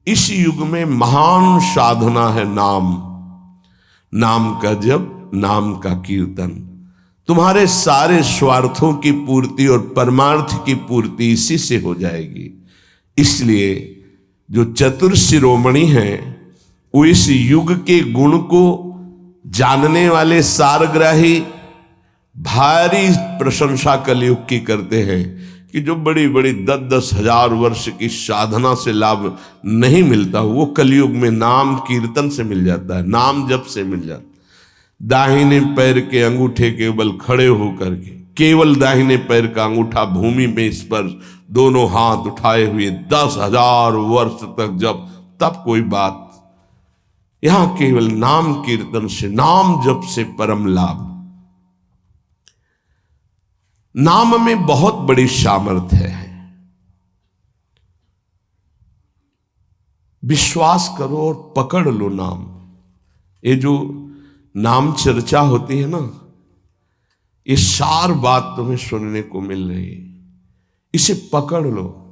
इस युग में महान साधना है नाम, नाम का जप, नाम का कीर्तन। तुम्हारे सारे स्वार्थों की पूर्ति और परमार्थ की पूर्ति इसी से हो जाएगी। इसलिए जो चतुर शिरोमणि हैं वो इस युग के गुण को जानने वाले सारग्राही भारी प्रशंसा कलयुग की करते हैं कि जो बड़ी बड़ी 10-10 हजार वर्ष की साधना से लाभ नहीं मिलता वो कलयुग में नाम कीर्तन से मिल जाता है, नाम जप से मिल जाता है। दाहिने पैर के अंगूठे के बल खड़े होकर के केवल दाहिने पैर का अंगूठा भूमि में स्पर्श, दोनों हाथ उठाए हुए 10,000 वर्ष तक जब, तब कोई बात। यहां केवल नाम कीर्तन से, नाम जप से परम लाभ। नाम में बहुत बड़ी सामर्थ्य है। विश्वास करो और पकड़ लो नाम। ये जो नाम चर्चा होती है ना, ये सार बात तुम्हें सुनने को मिल रही है, इसे पकड़ लो।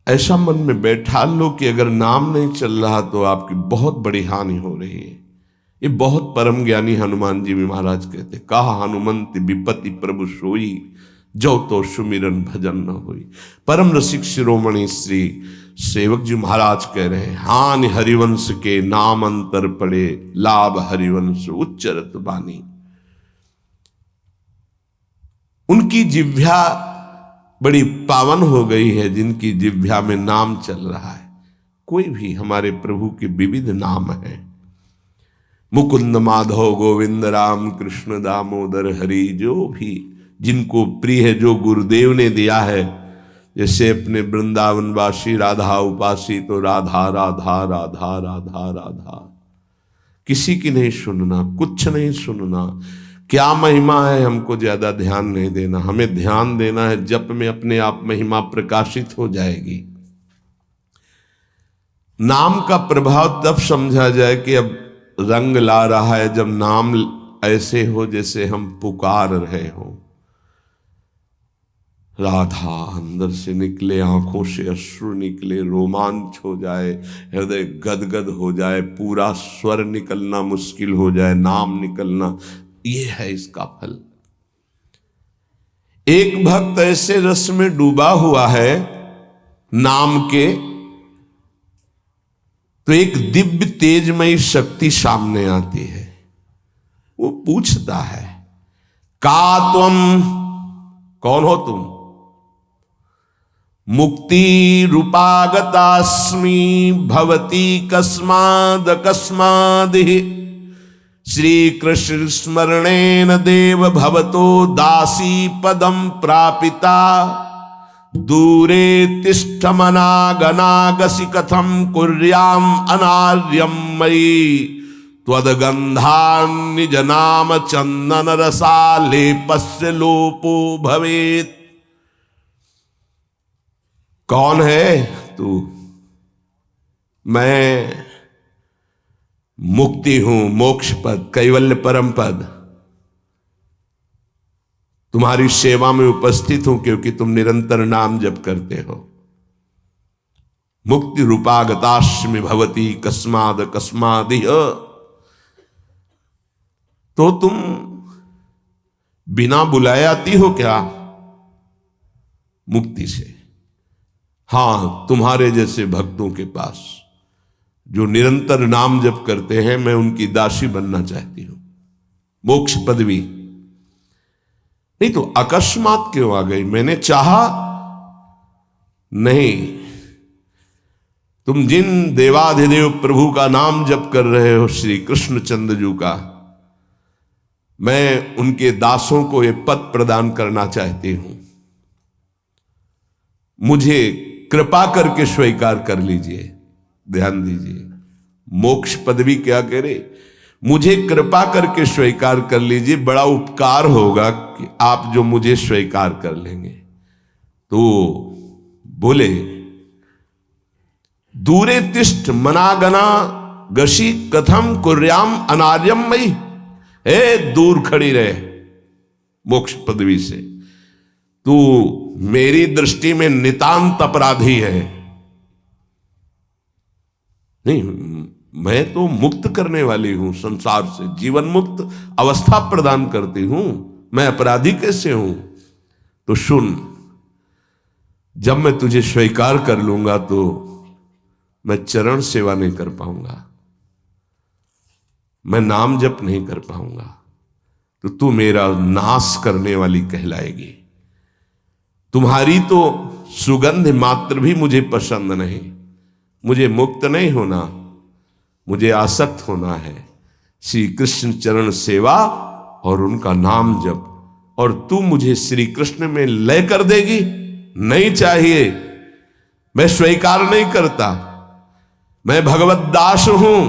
ऐसा मन में बैठा लो कि अगर नाम नहीं चल रहा तो आपकी बहुत बड़ी हानि हो रही है। ये बहुत परम ज्ञानी हनुमान जी भी महाराज कहते, कहा हनुमंत विपत्ति प्रभु सोई, जो तो सुमिरन भजन न होई। परम रसिक शिरोमणि श्री सेवक जी महाराज कह रहे हैं, हानि हरिवंश के नाम अंतर पड़े, लाभ हरिवंश उच्चरत बानी। उनकी जिह्वा बड़ी पावन हो गई है जिनकी जिह्वा में नाम चल रहा है। कोई भी हमारे प्रभु के विविध नाम है, मुकुंद माधव गोविंद राम कृष्ण दामोदर हरि, जो भी जिनको प्रिय है, जो गुरुदेव ने दिया है। जैसे अपने वृंदावनवासी राधा उपासी तो राधा राधा राधा राधा राधा, किसी की नहीं सुनना, कुछ नहीं सुनना। क्या महिमा है हमको ज्यादा ध्यान नहीं देना, हमें ध्यान देना है जप में अपने आप महिमा प्रकाशित हो जाएगी। नाम का प्रभाव तब समझा जाए कि अब रंग ला रहा है जब नाम ऐसे हो जैसे हम पुकार रहे हो। राधा अंदर से निकले, आंखों से अश्रु निकले, रोमांच हो जाए, हृदय गदगद हो जाए, पूरा स्वर निकलना मुश्किल हो जाए, नाम निकलना, ये है इसका फल। एक भक्त ऐसे रस में डूबा हुआ है नाम के, तो एक दिव्य तेजमयी शक्ति सामने आती है। वो पूछता है, का तुम, कौन हो तुम? मुक्ति रूपागतास्मि भवती कस्माद कस्मादिहि, श्री कृष्ण स्मरणेन देव भवतो दासी पदम प्रापिता, दूरे तिष्ठमनागनागसि कथम कुर्याम अनार्यम मयि, त्वदगंधान्निज नाम चंदन रसालेपस्य लोपो भवेत्। कौन है तू? मैं मुक्ति हूं, मोक्ष पद, कैवल्य परम पद। तुम्हारी सेवा में उपस्थित हूं क्योंकि तुम निरंतर नाम जप करते हो। मुक्ति रूपागतास्मि भवती कस्माद कस्मादिह, तो तुम बिना बुलाए आती हो क्या मुक्ति से? हां, तुम्हारे जैसे भक्तों के पास जो निरंतर नाम जप करते हैं, मैं उनकी दासी बनना चाहती हूं, मोक्ष पदवी। नहीं तो अकस्मात क्यों आ गई? मैंने चाहा नहीं। तुम जिन देवाधिदेव प्रभु का नाम जप कर रहे हो, श्री कृष्णचंद्र जी का, मैं उनके दासों को यह पद प्रदान करना चाहती हूं। मुझे कृपा करके स्वीकार कर लीजिए। ध्यान दीजिए, मोक्ष पदवी क्या करे? मुझे कृपा करके स्वीकार कर लीजिए, बड़ा उपकार होगा कि आप जो मुझे स्वीकार कर लेंगे। तो बोले, दूरे तिष्ठ मनागना गशी कथम कुर्याम अनार्यम मई, हे दूर खड़ी रहे मोक्ष पदवी से, तू मेरी दृष्टि में नितांत अपराधी है। नहीं, मैं तो मुक्त करने वाली हूं, संसार से जीवन मुक्त अवस्था प्रदान करती हूं। मैं अपराधी कैसे हूं? तो सुन, जब मैं तुझे स्वीकार कर लूंगा तो मैं चरण सेवा नहीं कर पाऊंगा, मैं नाम जप नहीं कर पाऊंगा, तो तू मेरा नाश करने वाली कहलाएगी। तुम्हारी तो सुगंध मात्र भी मुझे पसंद नहीं। मुझे मुक्त नहीं होना, मुझे आसक्त होना है श्री कृष्ण चरण सेवा और उनका नाम जप। और तू मुझे श्री कृष्ण में लय कर देगी? नहीं चाहिए, मैं स्वीकार नहीं करता। मैं भगवत दास हूं,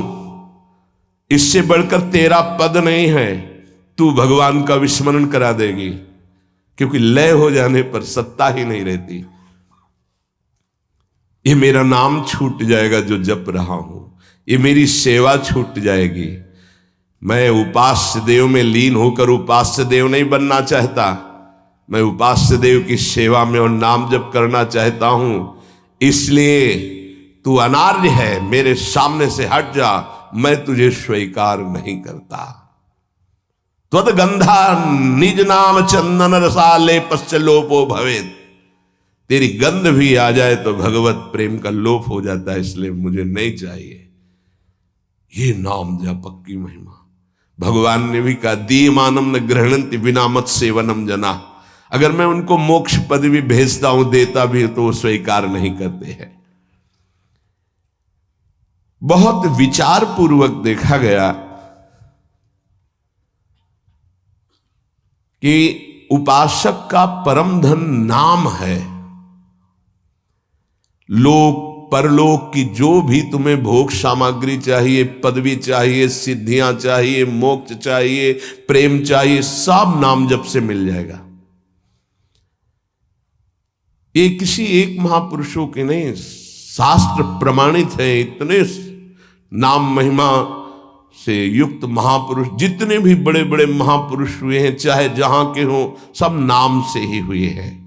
इससे बढ़कर तेरा पद नहीं है। तू भगवान का विस्मरण करा देगी, क्योंकि लय हो जाने पर सत्ता ही नहीं रहती। ये मेरा नाम छूट जाएगा जो जप रहा हूं, ये मेरी सेवा छूट जाएगी। मैं उपास्य देव में लीन होकर उपास्य देव नहीं बनना चाहता, मैं उपास्य देव की सेवा में और नाम जप करना चाहता हूं। इसलिए तू अनार्य है, मेरे सामने से हट जा, मैं तुझे स्वीकार नहीं करता। त्वद्गंधा निज नाम चंदन रसाले पश्च लोपो भवेत। तेरी गंध भी आ जाए तो भगवत प्रेम का लोप हो जाता है, इसलिए मुझे नहीं चाहिए। ये नाम जपक की महिमा। भगवान ने भी कहा, दीयमानम न गृह्णन्ति विना मत सेवनम जना। अगर मैं उनको मोक्ष पदवी भेजता हूं, देता भी तो वो स्वीकार नहीं करते हैं। बहुत विचार पूर्वक देखा गया कि उपासक का परम धन नाम है। लोक परलोक की जो भी तुम्हें भोग सामग्री चाहिए, पदवी चाहिए, सिद्धियां चाहिए, मोक्ष चाहिए, प्रेम चाहिए, सब नाम जप से मिल जाएगा। ये किसी एक महापुरुषों के नहीं, शास्त्र प्रमाणित है। इतने नाम महिमा से युक्त महापुरुष, जितने भी बड़े बड़े महापुरुष हुए हैं, चाहे जहां के हों, सब नाम से ही हुए हैं।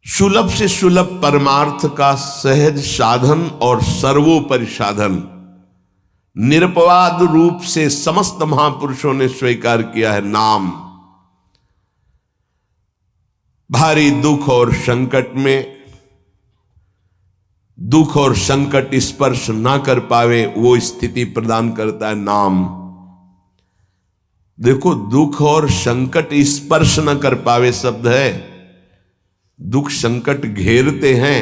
सुलभ से सुलभ परमार्थ का सहज साधन और सर्वोपरि साधन निरपवाद रूप से समस्त महापुरुषों ने स्वीकार किया है नाम। भारी दुख और संकट में, दुख और संकट स्पर्श ना कर पावे वो स्थिति प्रदान करता है नाम। देखो, दुख और संकट स्पर्श ना कर पावे शब्द है। दुख संकट घेरते हैं,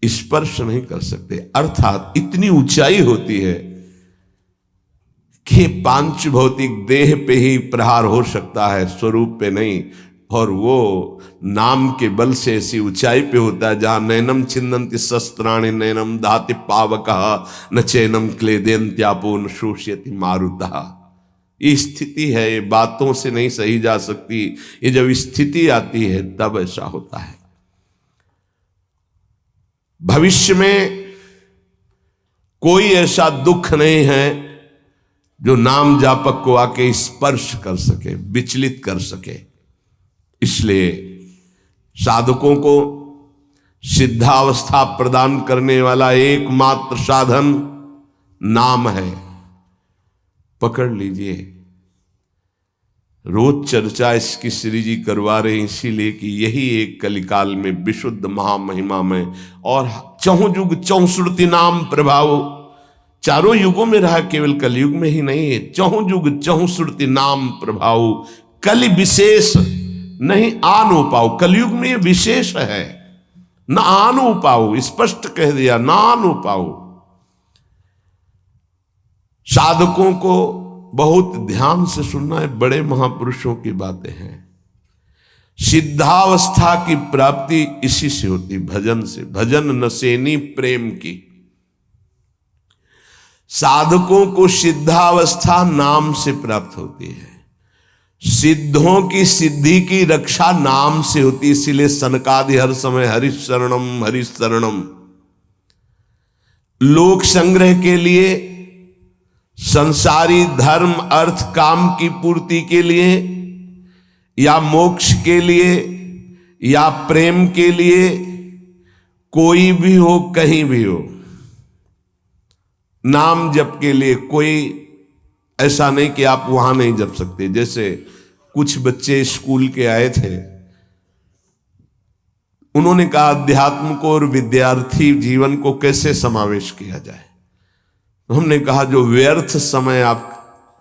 स्पर्श नहीं कर सकते। अर्थात इतनी ऊंचाई होती है कि पांच भौतिक देह पे ही प्रहार हो सकता है, स्वरूप पे नहीं। और वो नाम के बल से ऐसी ऊंचाई पे होता है जहां नैनम छिन्नन्ति शस्त्राणि नैनम दाति पावकः न चैनम क्लेदेन्त्यापो न शोष्यति मारुतः। ये स्थिति है, ये बातों से नहीं सही जा सकती। ये जब स्थिति आती है तब ऐसा होता है। भविष्य में कोई ऐसा दुख नहीं है जो नाम जापक को आके स्पर्श कर सके, विचलित कर सके। इसलिए साधकों को सिद्धावस्था प्रदान करने वाला एकमात्र साधन नाम है। पकड़ लीजिए। रोज चर्चा इसकी श्री जी करवा रहे हैं, इसीलिए कि यही एक कलिकाल में विशुद्ध महामहिमा में और चहुं युग चौसुरति नाम प्रभाव, चारों युगों में रहा, केवल कलयुग में ही नहीं है। चहुं युग चहुसुरति नाम प्रभाव, कलि विशेष नहीं आनो पाओ। कलयुग में ये विशेष है, न आनो पाओ, स्पष्ट कह दिया, ना आनो पाओ। साधकों को बहुत ध्यान से सुनना है, बड़े महापुरुषों की बातें हैं। सिद्धावस्था की प्राप्ति इसी से होती, भजन से। भजन नसेनी प्रेम की। साधकों को सिद्धावस्था नाम से प्राप्त होती है। सिद्धों की सिद्धि की रक्षा नाम से होती, इसीलिए सनकादि हर समय हरिशरणम हरिशरणम। लोक संग्रह के लिए, संसारी धर्म अर्थ काम की पूर्ति के लिए, या मोक्ष के लिए, या प्रेम के लिए कोई भी हो, कहीं भी हो, नाम जप के लिए कोई ऐसा नहीं कि आप वहां नहीं जप सकते। जैसे कुछ बच्चे स्कूल के आए थे, उन्होंने कहा अध्यात्म को और विद्यार्थी जीवन को कैसे समावेश किया जाए। तो हमने कहा जो व्यर्थ समय आप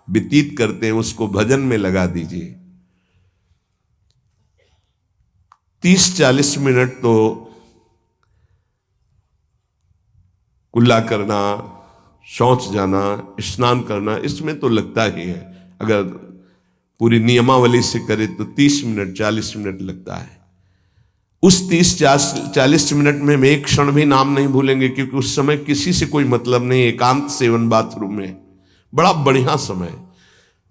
व्यतीत करते हैं उसको भजन में लगा दीजिए। 30-40 मिनट तो कुल्ला करना, शौच जाना, स्नान करना, इसमें तो लगता ही है। अगर पूरी नियमावली से करे तो 30 मिनट 40 मिनट लगता है। उस 30-40 मिनट में हम एक क्षण भी नाम नहीं भूलेंगे, क्योंकि उस समय किसी से कोई मतलब नहीं, एकांत सेवन बाथरूम में, बड़ा बढ़िया समय।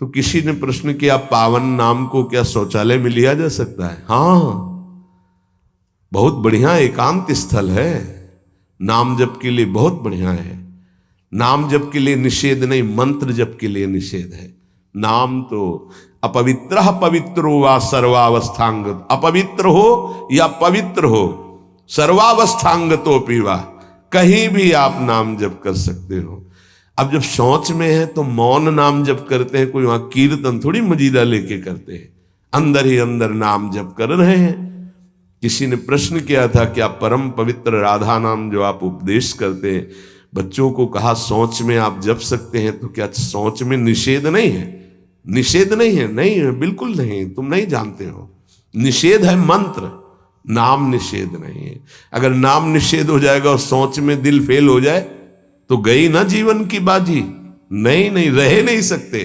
तो किसी ने प्रश्न किया पावन नाम को क्या शौचालय में लिया जा सकता है? हाँ, बहुत बढ़िया एकांत स्थल है, नाम जप के लिए बहुत बढ़िया है। नाम जप के लिए निषेध नहीं, मंत्र जप के लिए निषेध है। नाम तो अपवित्र पवित्रो वा सर्वावस्थांग, अपवित्र हो या पवित्र हो, सर्वावस्थांग तो पीवा, कहीं भी आप नाम जप कर सकते हो। अब जब शौच में है तो मौन नाम जप करते हैं, कोई वहां कीर्तन थोड़ी मजीरा लेके करते हैं, अंदर ही अंदर नाम जप कर रहे हैं। किसी ने प्रश्न किया था क्या परम पवित्र राधा नाम जो आप उपदेश करते हैं, बच्चों को कहा शौच में आप जप सकते हैं, तो क्या शौच में निषेध नहीं है? निषेध नहीं है, नहीं है, बिल्कुल नहीं, तुम नहीं जानते हो। निषेध है मंत्र, नाम निषेध नहीं है। अगर नाम निषेध हो जाएगा और शौच में दिल फेल हो जाए तो गई ना जीवन की बाजी, नहीं नहीं, रह नहीं सकते।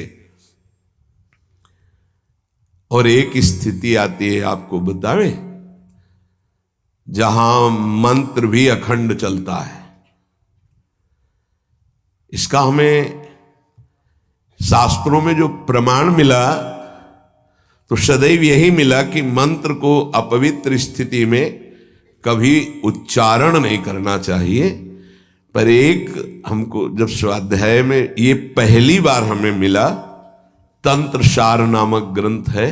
और एक स्थिति आती है, आपको बतावे, जहां मंत्र भी अखंड चलता है। इसका हमें शास्त्रों में जो प्रमाण मिला तो सदैव यही मिला कि मंत्र को अपवित्र स्थिति में कभी उच्चारण नहीं करना चाहिए। पर एक हमको जब स्वाध्याय में ये पहली बार हमें मिला, तंत्र सार नामक ग्रंथ है,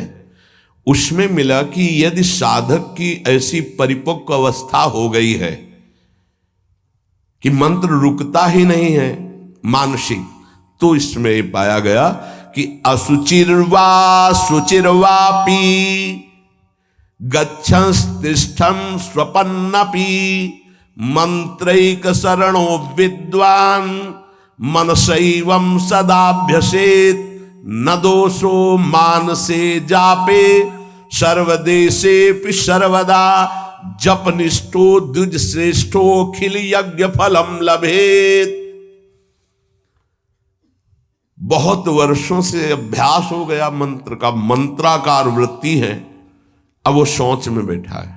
उसमें मिला कि यदि साधक की ऐसी परिपक्व अवस्था हो गई है कि मंत्र रुकता ही नहीं है मानसिक, तो इसमें पाया गया कि असुचिर्वा शुचिर्वापी गच्छंस्तिष्ठं स्वपन्नपि मंत्रैक शरणो विद्वान मनसैवं सदाभ्यसेत न दोषो मानसे जापे सर्वदेशेपि सर्वदा जपनिष्ठो द्विज श्रेष्ठो खिल यज्ञ फलम लभेत। बहुत वर्षों से अभ्यास हो गया मंत्र का, मंत्राकार वृत्ति है, अब वो शौच में बैठा है,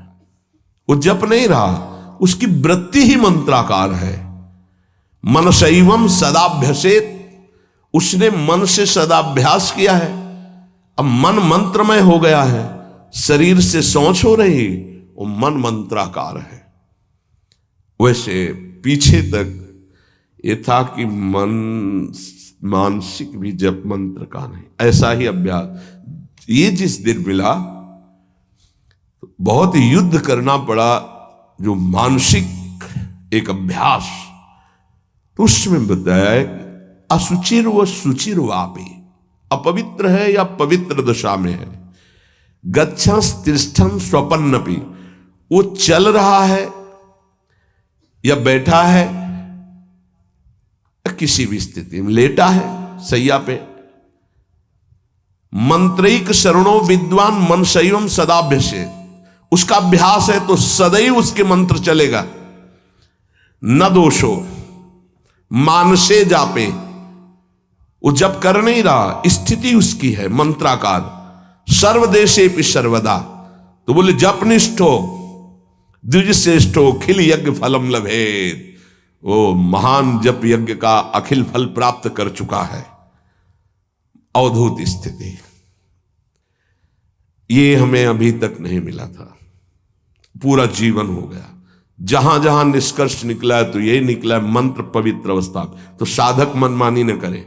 वो जप नहीं रहा, उसकी वृत्ति ही मंत्राकार है। मनसैवं सदाभ्यसेत, उसने मन से सदाभ्यास किया है, अब मन मंत्रमय हो गया है, शरीर से शौच हो रही, वो मन मंत्राकार है। वैसे पीछे तक ये था कि मन मानसिक भी जप मंत्र का नहीं, ऐसा ही अभ्यास। ये जिस दिन मिला बहुत युद्ध करना पड़ा, जो मानसिक एक अभ्यास, तो उसमें बताया असुचिर व सुचिर वापी, अपवित्र है या पवित्र दशा में है, गच्छंस तिष्ठं स्वपन्नपि, वो चल रहा है या बैठा है, किसी भी स्थिति में लेटा है सैया पे, मंत्रैक शरणों विद्वान मनसैवं सदाभ्यसेत, उसका अभ्यास है तो सदैव उसके मंत्र चलेगा। न दोषो मानसे जापे, वो जब कर नहीं रहा, स्थिति उसकी है मंत्राकार। सर्वदेशे भी सर्वदा, तो बोले जपनिष्ठो द्विज श्रेष्ठो खिल यज्ञ फलम लभेत, वो महान जप यज्ञ का अखिल फल प्राप्त कर चुका है। अवधूत स्थिति, ये हमें अभी तक नहीं मिला था, पूरा जीवन हो गया। जहां जहां निष्कर्ष निकला है तो यही निकला है, मंत्र पवित्र अवस्था। तो साधक मनमानी न करे।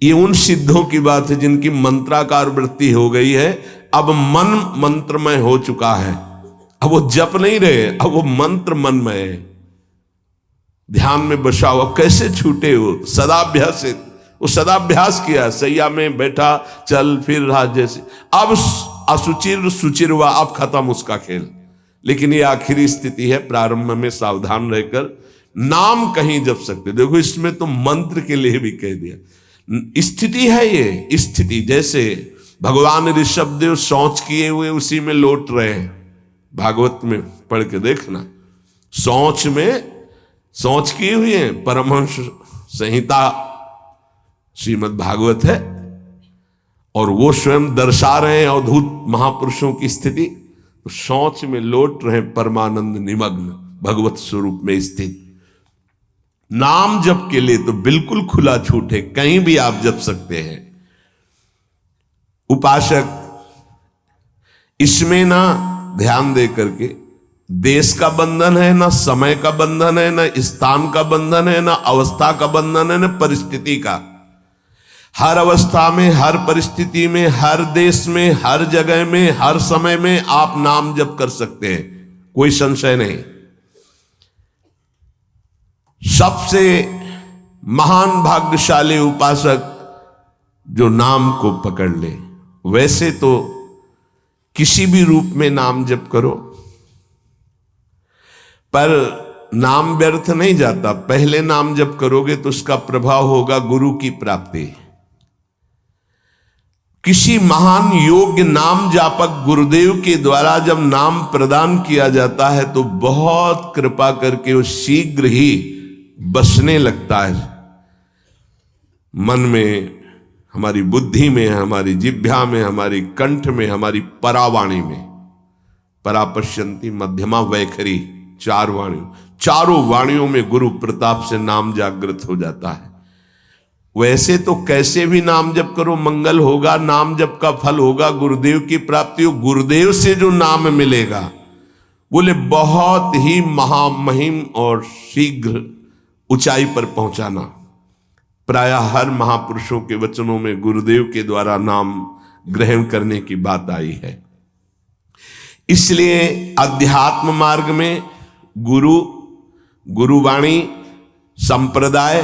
ये उन सिद्धों की बात है जिनकी मंत्राकार वृत्ति हो गई है, अब मन मंत्रमय हो चुका है, अब वो जप नहीं रहे, अब वो मंत्र मन में है, ध्यान में बसा हुआ। कैसे छूटे वो? सदाभ्यास से, वो सदाभ्यास किया, सैया में बैठा, चल फिर रहा जैसे। अब असुचिर सुचिर हुआ, अब खत्म उसका खेल। लेकिन ये आखिरी स्थिति है, प्रारंभ में सावधान रहकर नाम कहीं जप सकते। देखो इसमें तो मंत्र के लिए भी कह दिया, स्थिति है ये स्थिति। जैसे भगवान ऋषभदेव शौच किए हुए उसी में लौट रहे हैं, भागवत में पढ़ के देखना, शौच में शौच किए हुए हैं। परमहंस संहिता श्रीमद् भागवत है, और वो स्वयं दर्शा रहे हैं अवधूत महापुरुषों की स्थिति। तो शौच में लौट रहे परमानंद निमग्न, भगवत स्वरूप में स्थित। नाम जप के लिए तो बिल्कुल खुला छूट है, कहीं भी आप जप सकते हैं। उपासक इसमें ना ध्यान दे करके, देश का बंधन है, ना समय का बंधन है, ना स्थान का बंधन है, ना अवस्था का बंधन है, ना परिस्थिति का। हर अवस्था में, हर परिस्थिति में, हर देश में, हर जगह में, हर समय में आप नाम जप कर सकते हैं, कोई संशय नहीं। सबसे महान भाग्यशाली उपासक जो नाम को पकड़ ले। वैसे तो किसी भी रूप में नाम जप करो, पर नाम व्यर्थ नहीं जाता। पहले नाम जप करोगे तो उसका प्रभाव होगा गुरु की प्राप्ति। किसी महान योग्य नाम जापक गुरुदेव के द्वारा जब नाम प्रदान किया जाता है तो बहुत कृपा करके वो शीघ्र ही बसने लगता है मन में, हमारी बुद्धि में, हमारी जिह्वा में, हमारी कंठ में, हमारी परावाणी में। परापश्यंती मध्यमा वैखरी, चार वाणियों, चारों वाणियों में गुरु प्रताप से नाम जागृत हो जाता है। वैसे तो कैसे भी नाम जप करो मंगल होगा, नाम जप का फल होगा, गुरुदेव की प्राप्ति हो। गुरुदेव से जो नाम मिलेगा बोले बहुत ही महामहिम और शीघ्र ऊंचाई पर पहुंचाना। प्रायः हर महापुरुषों के वचनों में गुरुदेव के द्वारा नाम ग्रहण करने की बात आई है। इसलिए अध्यात्म मार्ग में गुरु, गुरुवाणी, संप्रदाय,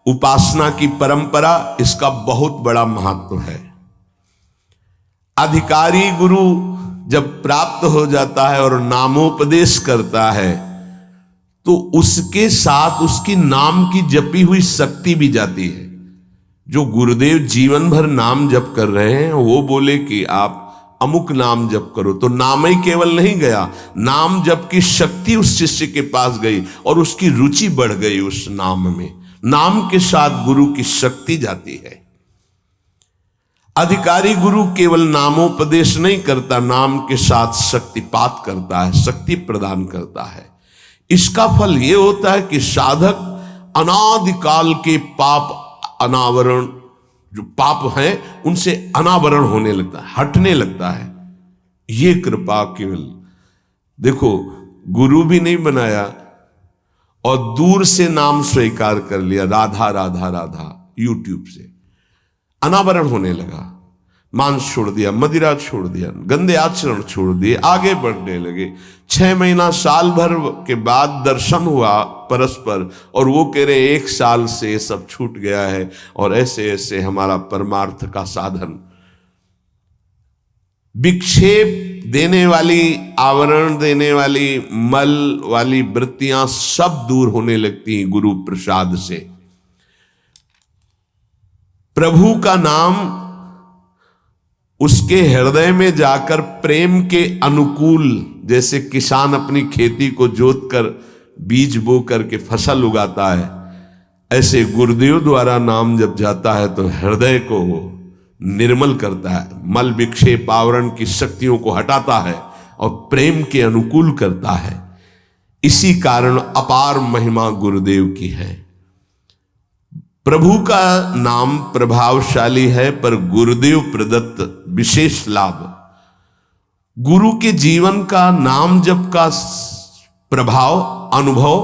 उपासना की परंपरा, इसका बहुत बड़ा महत्व है। अधिकारी गुरु जब प्राप्त हो जाता है और नामोपदेश करता है तो उसके साथ उसकी नाम की जपी हुई शक्ति भी जाती है। जो गुरुदेव जीवन भर नाम जप कर रहे हैं वो बोले कि आप अमुक नाम जप करो, तो नाम ही केवल नहीं गया, नाम जप की शक्ति उस शिष्य के पास गई और उसकी रुचि बढ़ गई उस नाम में। नाम के साथ गुरु की शक्ति जाती है। अधिकारी गुरु केवल नामोपदेश नहीं करता, नाम के साथ शक्तिपात करता है, शक्ति प्रदान करता है। इसका फल यह होता है कि साधक अनादिकाल के पाप अनावरण, जो पाप हैं उनसे अनावरण होने लगता है, हटने लगता है। ये कृपा केवल देखो, गुरु भी नहीं बनाया और दूर से नाम स्वीकार कर लिया, राधा राधा राधा, यूट्यूब से अनावरण होने लगा। मांस छोड़ दिया, मदिरा छोड़ दिया, गंदे आचरण छोड़ दिए, आगे बढ़ने लगे। 6 महीना साल भर के बाद दर्शन हुआ परस्पर और वो कह रहे 1 साल से सब छूट गया है और ऐसे ऐसे हमारा परमार्थ का साधन। विक्षेप देने वाली, आवरण देने वाली, मल वाली वृत्तियां सब दूर होने लगती हैं गुरु प्रसाद से। प्रभु का नाम उसके हृदय में जाकर प्रेम के अनुकूल, जैसे किसान अपनी खेती को जोत कर बीज बो करके फसल उगाता है, ऐसे गुरुदेव द्वारा नाम जब जाता है तो हृदय को निर्मल करता है, मल विक्षेप आवरण की शक्तियों को हटाता है और प्रेम के अनुकूल करता है। इसी कारण अपार महिमा गुरुदेव की है। प्रभु का नाम प्रभावशाली है, पर गुरुदेव प्रदत्त विशेष लाभ। गुरु के जीवन का नाम जप का प्रभाव, अनुभव,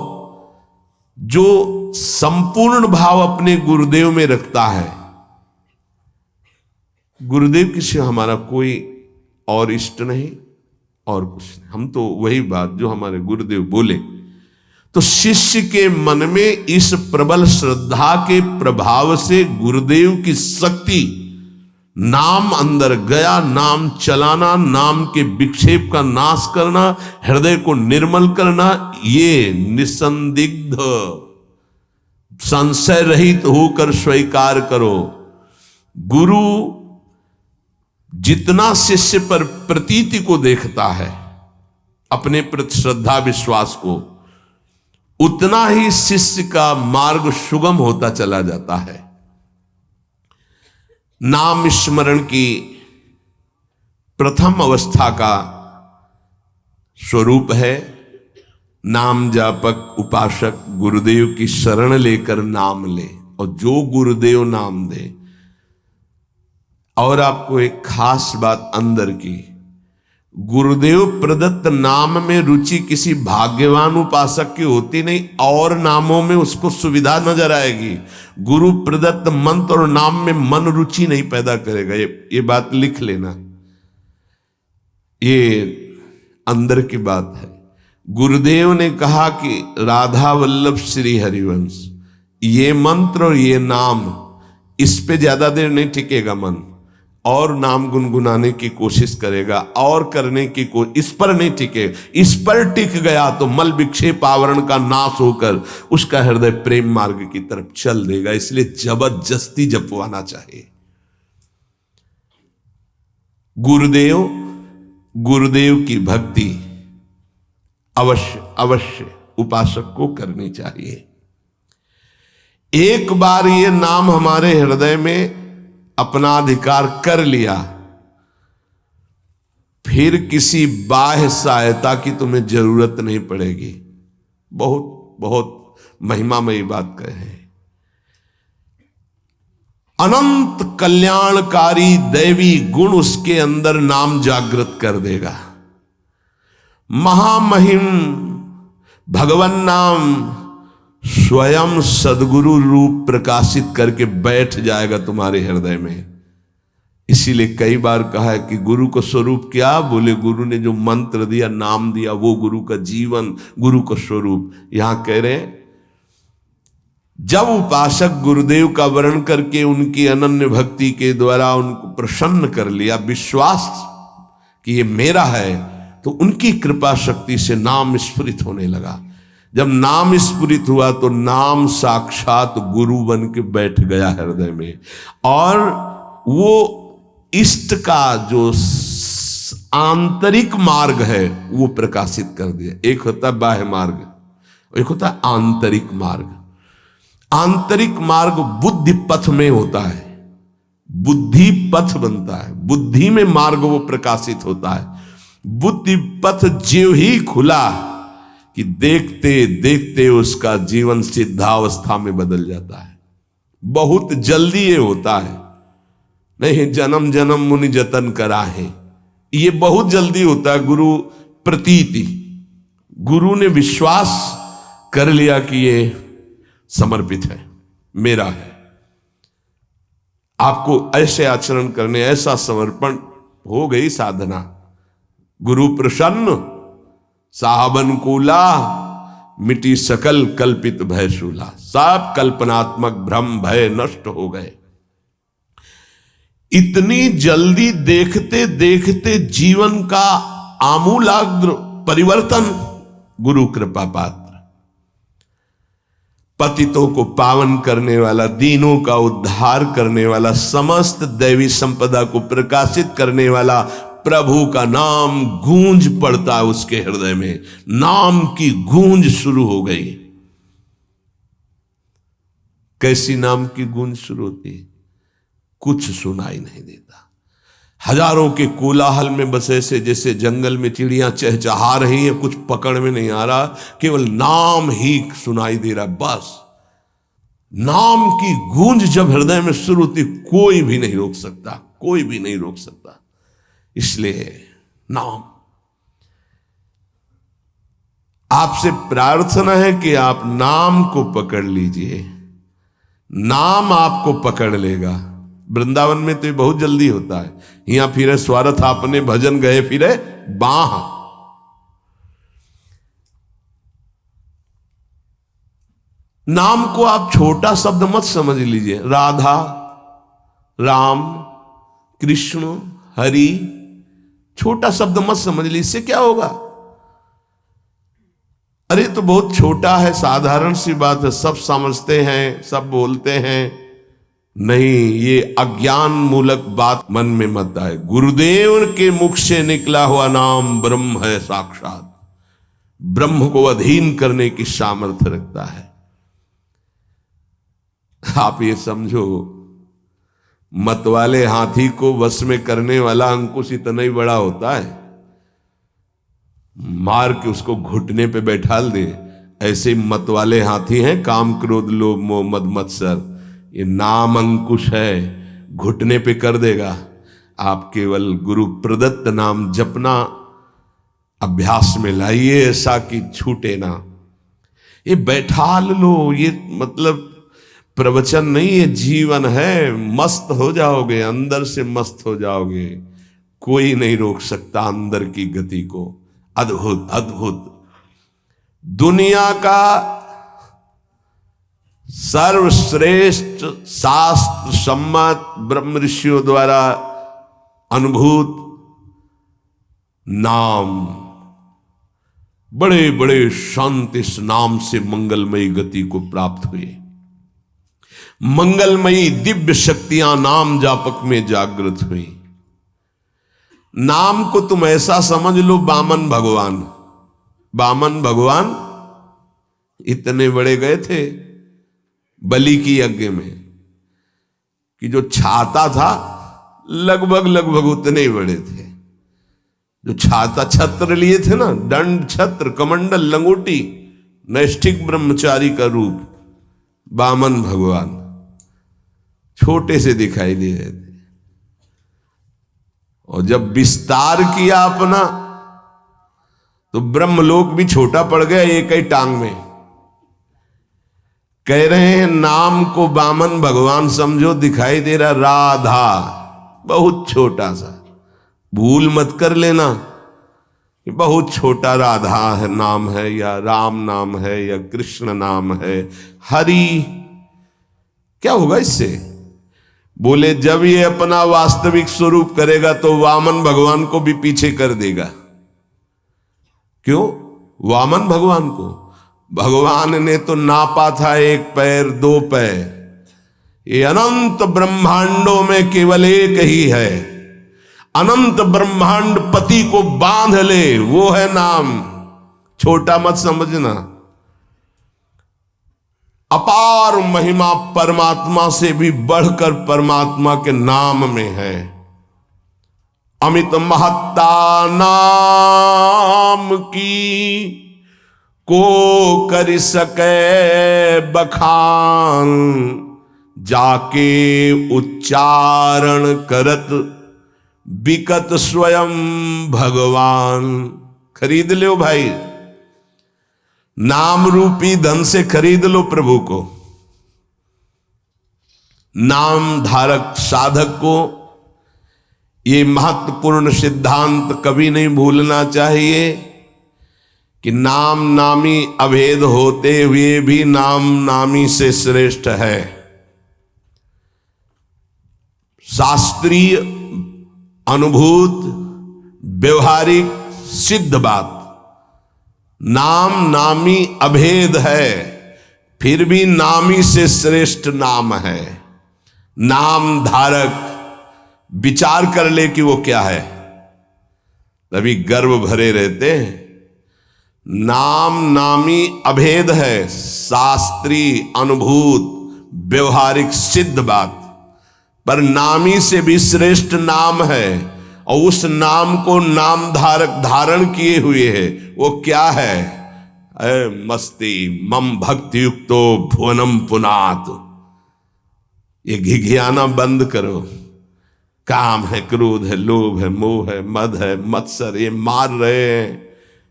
जो संपूर्ण भाव अपने गुरुदेव में रखता है। गुरुदेव के सिवा हमारा कोई और इष्ट नहीं, और कुछ नहीं। हम तो वही बात जो हमारे गुरुदेव बोले। तो शिष्य के मन में इस प्रबल श्रद्धा के प्रभाव से गुरुदेव की शक्ति, नाम अंदर गया, नाम चलाना, नाम के विक्षेप का नाश करना, हृदय को निर्मल करना, ये निसंदिग्ध संशय रहित होकर स्वीकार करो। गुरु जितना शिष्य पर प्रतीति को देखता है, अपने प्रति श्रद्धा विश्वास को, उतना ही शिष्य का मार्ग सुगम होता चला जाता है। नाम स्मरण की प्रथम अवस्था का स्वरूप है नाम जापक उपासक गुरुदेव की शरण लेकर नाम ले, और जो गुरुदेव नाम दे। और आपको एक खास बात अंदर की, गुरुदेव प्रदत्त नाम में रुचि किसी भाग्यवान उपासक की होती नहीं, और नामों में उसको सुविधा नजर आएगी। गुरु प्रदत्त मंत्र और नाम में मन रुचि नहीं पैदा करेगा। ये बात लिख लेना, ये अंदर की बात है। गुरुदेव ने कहा कि राधा वल्लभ श्री हरिवंश, ये मंत्र और ये नाम, इस पे ज्यादा देर नहीं टिकेगा मन, और नाम गुनगुनाने की कोशिश करेगा, और करने की इस पर नहीं टिके। इस पर टिक गया तो मल विक्षेप आवरण का नाश होकर उसका हृदय प्रेम मार्ग की तरफ चल देगा। इसलिए जबरदस्ती जपवाना चाहिए। गुरुदेव की भक्ति अवश्य उपासक को करनी चाहिए। एक बार ये नाम हमारे हृदय में अपना अधिकार कर लिया, फिर किसी बाह्य सहायता की तुम्हें जरूरत नहीं पड़ेगी। बहुत बहुत महिमामयी बात कहे। अनंत कल्याणकारी दैवी गुण उसके अंदर नाम जागृत कर देगा। महामहिम भगवान नाम स्वयं सदगुरु रूप प्रकाशित करके बैठ जाएगा तुम्हारे हृदय में। इसीलिए कई बार कहा है कि गुरु को स्वरूप क्या? बोले गुरु ने जो मंत्र दिया, नाम दिया, वो गुरु का जीवन, गुरु का स्वरूप। यहां कह रहे हैं जब उपासक गुरुदेव का वर्ण करके उनकी अनन्य भक्ति के द्वारा उनको प्रसन्न कर लिया, विश्वास कि ये मेरा है, तो उनकी कृपा शक्ति से नाम स्फुरित होने लगा। जब नाम स्फुरित हुआ तो नाम साक्षात गुरु बन के बैठ गया हृदय में, और वो इष्ट का जो आंतरिक मार्ग है वो प्रकाशित कर दिया। एक होता है बाह्य मार्ग, एक होता है आंतरिक मार्ग। आंतरिक मार्ग बुद्धि पथ में होता है, बुद्धि पथ बनता है, बुद्धि में मार्ग वो प्रकाशित होता है। बुद्धि पथ ज्यों ही खुला कि देखते देखते उसका जीवन सिद्धावस्था में बदल जाता है। बहुत जल्दी ये होता है, नहीं जन्म जन्म मुनि जतन करा है, ये बहुत जल्दी होता है। गुरु प्रतीति, गुरु ने विश्वास कर लिया कि ये समर्पित है, मेरा है। आपको ऐसे आचरण करने, ऐसा समर्पण, हो गई साधना। गुरु प्रसन्न, साहबन कूला, मिटी सकल कल्पित भय शूला। सब कल्पनात्मक भ्रम भय नष्ट हो गए। इतनी जल्दी देखते देखते जीवन का आमूलाग्र परिवर्तन गुरु कृपा पात्र, पतितों को पावन करने वाला, दीनों का उद्धार करने वाला, समस्त दैवी संपदा को प्रकाशित करने वाला प्रभु का नाम गूंज पड़ता है उसके हृदय में। नाम की गूंज शुरू हो गई। कैसी नाम की गूंज शुरू होती है? कुछ सुनाई नहीं देता। हजारों के कोलाहल में बस ऐसे जैसे जंगल में चिड़ियां चहचहा रही हैं, कुछ पकड़ में नहीं आ रहा, केवल नाम ही सुनाई दे रहा। बस नाम की गूंज जब हृदय में शुरू होती, कोई भी नहीं रोक सकता, कोई भी नहीं रोक सकता। इसलिए नाम, आपसे प्रार्थना है कि आप नाम को पकड़ लीजिए, नाम आपको पकड़ लेगा। वृंदावन में तो ये बहुत जल्दी होता है। यहां फिरे स्वार्थ आपने भजन गए फिरे बाह, नाम को आप छोटा शब्द मत समझ लीजिए। राधा, राम, कृष्ण, हरि, छोटा शब्द मत समझ लीजिए। इससे क्या होगा? अरे तो बहुत छोटा है, साधारण सी बात है, सब समझते हैं, सब बोलते हैं। नहीं, ये अज्ञान मूलक बात मन में मत आए। गुरुदेव के मुख से निकला हुआ नाम ब्रह्म है साक्षात। ब्रह्म को अधीन करने की सामर्थ्य रखता है। आप ये समझो, मतवाले हाथी को वश में करने वाला अंकुश इतना ही बड़ा होता है, मार के उसको घुटने पे बैठाल दे। ऐसे मतवाले हाथी हैं काम, क्रोध, लोभ, मोह, मद, मत्सर। ये नाम अंकुश है, घुटने पे कर देगा। आप केवल गुरु प्रदत्त नाम जपना अभ्यास में लाइए, ऐसा कि छूटे ना। ये बैठाल लो, ये मतलब प्रवचन नहीं, ये जीवन है। मस्त हो जाओगे, अंदर से मस्त हो जाओगे। कोई नहीं रोक सकता अंदर की गति को। अद्भुत अद्भुत। दुनिया का सर्वश्रेष्ठ शास्त्र सम्मत ब्रह्म ऋषियों द्वारा अनुभूत नाम, बड़े बड़े संत इस नाम से मंगलमयी गति को प्राप्त हुए। मंगलमयी दिव्य शक्तियां नाम जापक में जागृत हुई। नाम को तुम ऐसा समझ लो, वामन भगवान। वामन भगवान इतने बड़े गए थे बलि की यज्ञ में कि जो छाता था लगभग लगभग उतने ही बड़े थे। जो छाता, छत्र लिए थे ना, दंड, छत्र, कमंडल, लंगोटी, नैष्ठिक ब्रह्मचारी का रूप, वामन भगवान छोटे से दिखाई दे रहे थे। और जब विस्तार किया अपना तो ब्रह्मलोक भी छोटा पड़ गया एक ही टांग में। कह रहे हैं नाम को वामन भगवान समझो, दिखाई दे रहा राधा, बहुत छोटा सा। भूल मत कर लेना कि बहुत छोटा राधा है नाम है, या राम नाम है, या कृष्ण नाम है, हरि। क्या होगा इससे? बोले जब ये अपना वास्तविक स्वरूप करेगा तो वामन भगवान को भी पीछे कर देगा। क्यों? वामन भगवान को भगवान ने तो नापा था 1 पैर 2 पैर। ये अनंत ब्रह्मांडों में केवल एक ही है। अनंत ब्रह्मांड पति को बांध ले, वो है नाम। छोटा मत समझना। अपार महिमा परमात्मा से भी बढ़कर परमात्मा के नाम में है। अमित महत्ता नाम की को कर सके बखान, जाके उच्चारण करत बिकत स्वयं भगवान। खरीद लो भाई, नाम रूपी धन से खरीद लो प्रभु को। नाम धारक साधक को ये महत्वपूर्ण सिद्धांत कभी नहीं भूलना चाहिए कि नाम नामी अभेद होते हुए भी नाम नामी से श्रेष्ठ है। शास्त्रीय अनुभूत व्यवहारिक सिद्ध बात, नाम नामी अभेद है, फिर भी नामी से श्रेष्ठ नाम है। नाम धारक विचार कर ले कि वो क्या है, तभी गर्व भरे रहते हैं। नाम नामी अभेद है, शास्त्रीय अनुभूत व्यवहारिक सिद्ध बात, पर नामी से भी श्रेष्ठ नाम है। और उस नाम को नाम धारक धारण किए हुए है, वो क्या है? मस्ती मम भक्ति युक्तो भुवनम पुनात। ये घिघियाना बंद करो। काम है, क्रोध है, लोभ है, मोह है, मद है, मत्सर, ये मार रहे हैं,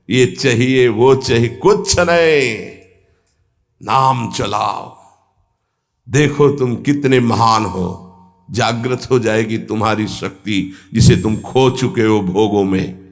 ये चाहिए वो चाहिए, कुछ नहीं। नाम चलाओ, देखो तुम कितने महान हो। जागृत हो जाएगी तुम्हारी शक्ति जिसे तुम खो चुके हो भोगों में।